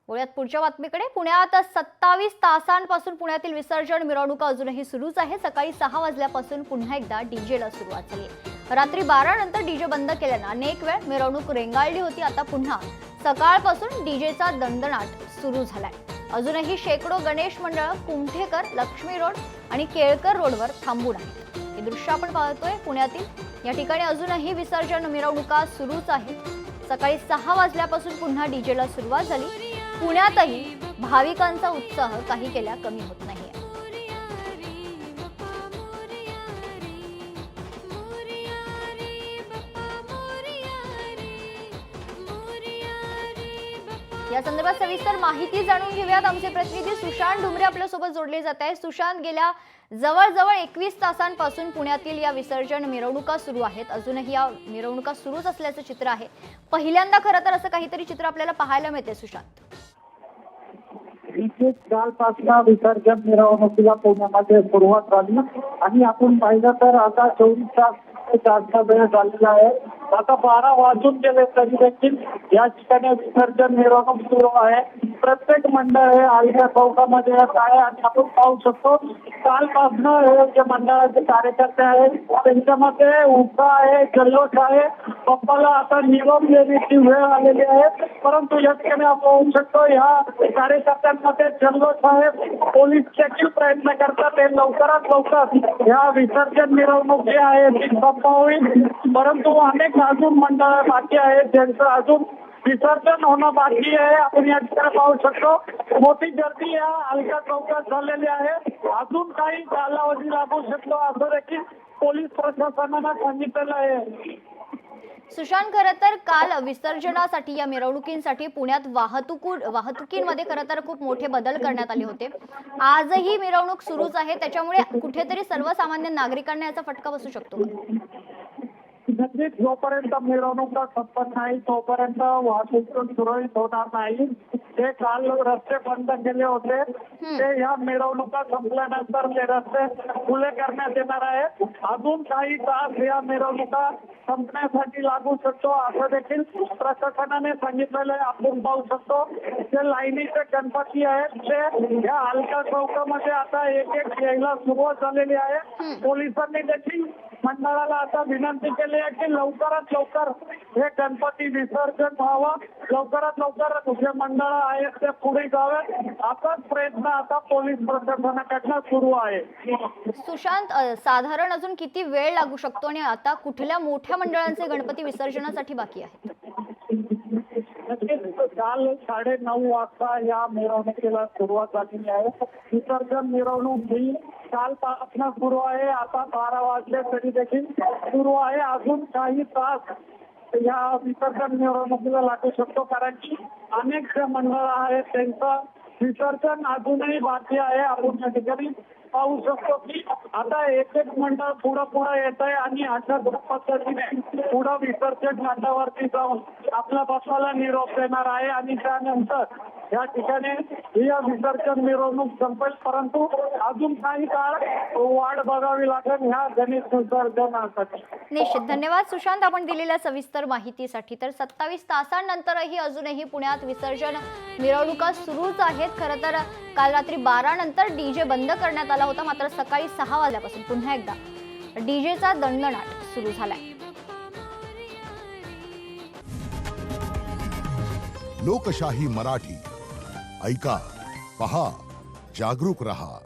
वळूयात पुढच्या बातमीकडे। पुण्यात 27 तासांपासून पुण्यातील विसर्जन मिरवणुका अजूनही सुरूच आहे। सकाळी 6 वाजल्यापासून पुन्हा एकदा डीजेला सुरुवात झाली। रात्री 12 नंतर डीजे बंद केल्याने अनेक वेळ मिरवणूक रेंगाळली होती। आता पुन्हा सकाळपासून डीजेचा दणदणाट सुरू झालाय। अजूनही शेकडो गणेश मंडळ कुमठेकर, लक्ष्मी रोड आणि केळकर रोडवर थांबून आहेत। हे दृश्य आपण पाहतोय पुण्यातील। या ठिकाणी अजूनही विसर्जन मिरवणुका सुरूच आहेत। सकाळी 6 वाजल्यापासून पुन्हा डीजेला सुरुवात झाली। पुण्यातही भाविकांचा उत्साह काही केल्या कमी होत नाहीये। या संदर्भात सविस्तर माहिती जाणून घेऊयात। आमचे प्रतिनिधी सुशांत डुमरे आपल्या सोबत जोडले जात आहेत। सुशांत, गेल्या जवळजवळ 21 तासांपासून पुण्यातील या विसर्जन मिरवणुका सुरू आहेत। अजूनही या मिरवणुका सुरूच असल्याचं चित्र आहे। पहिल्यांदा खरं तर असं काहीतरी चित्र आपल्याला पाहायला मिळते सुशांत। कालपासून विसर्जन मिरवणुकीला पुण्यामध्ये सुरुवात झाली आणि आपण पाहिलं तर आता 24 तास वेळ झालेला आहे। आता 12 वाजून गेले तरी देखील या ठिकाणी विसर्जन मिरवणूक सुरू आहे। प्रत्येक मंडळ हे आलक्या चौकामध्ये येत आहे आणि आपण पाहू शकतो कालपासून हे जे मंडळाचे कार्यकर्ते आहेत त्यांच्यामध्ये उत्साह आहे, जल्लोष आहे। पप्पाला आता निरोप देण्याची वेळ आलेली आहे, परंतु या ठिकाणी आपण पाहू शकतो या कार्यकर्त्यांमध्ये जल्लोष आहे। पोलीस देखील प्रयत्न करतात ते लवकरात लवकर या विसर्जन मिरवणूक जी आहे ती संपवावी, परंतु अनेक अजून मंडळ बाकी आहेत ज्यांचं अजून विसर्जन होणं बाकी आहे। आपण या ठिकाणी पाहू शकतो मोठी गर्दी या अलका चौकात झालेली आहे। अजून काही कालावधी लागू शकतो असं देखील पोलीस प्रशासनानं सांगितलेलं आहे। सुशांत, खरं तर काल विसर्जनासाठी या मिरवणुकींसाठी पुण्यात वाहतुकीमध्ये खरं तर खूप मोठे बदल करण्यात आले होते। आजही मिरवणूक सुरूच आहे, त्याच्यामुळे कुठेतरी सर्वसामान्य नागरिकांना याचा फटका बसू शकतो। नक्कीच जोपर्यंत मिरवणुका संपत नाही तोपर्यंत वाहतूक सुरळीत होणार नाही। ते काल रस्ते बंद केले होते, ते या मिरवणुका संपल्यानंतर ते रस्ते खुले करण्यात येणार आहे। अजून काही तास या मिरवणुका संपण्यासाठी लागू शकतो असं देखील प्रशासनाने सांगितलेलं आहे। आपण पाहू शकतो जे लाईनीचे गणपती आहेत ते या अलका चौकामध्ये आता एक एक यायला सुरुवात झालेली आहे। पोलिसांनी देखील मंडळाला आता विनंती केली आहे की लवकरात लवकर हे गणपती विसर्जन व्हावं, लवकरात लवकर जे मंडळ आहेत ते पुढे जावेत। असाच प्रयत्न आता पोलीस प्रशासनाकडनं सुरू आहे। सुशांत, साधारण अजून किती वेळ लागू शकतो आणि आता कुठल्या मोठ्या मंडळांचे गणपती विसर्जनासाठी बाकी आहेत? काल 9:30 वाजता या मिरवणुकीला सुरुवात झालेली आहे। विसर्जन मिरवणूक ही कालपासून सुरू आहे। आता 12 वाजले तरी देखील सुरू आहे। अजून काही तास या विसर्जन मिरवणुकीला लागू शकतो, कारण की अनेक जे मंडळ आहेत त्यांचं विसर्जन अजूनही बाकी आहे। आपण या ठिकाणी पाहू शकतो की आता एक एक मंडळ पुढे येत आहे आणि अशा पद्धतीने पुढे विसर्जन घाटावरती जाऊन आपल्या बाप्पाला निरोप देणार आहे आणि त्यानंतर या ठिकाणी या विसर्जन मिरवणूक संपेल, परंतु अजून काही काळ वाट बघावी लागेल ह्या गणेश विसर्जनासाठी। निश्चित, धन्यवाद सुशांत आपण दिलेल्या सविस्तर माहितीसाठी। तर 27 तासांनंतरही अजूनही पुण्यात विसर्जन मिरवणुका सुरूच आहेत। खरं तर काल रात्री 12 नंतर डीजे बंद करण्यात आला होता, मात्र सकाळी 6 वाजल्यापासून पुन्हा एकदा डीजेचा दणदणाट सुरू झालाय। लोकशाही मराठी ऐका, पहा, जागरूक रहा।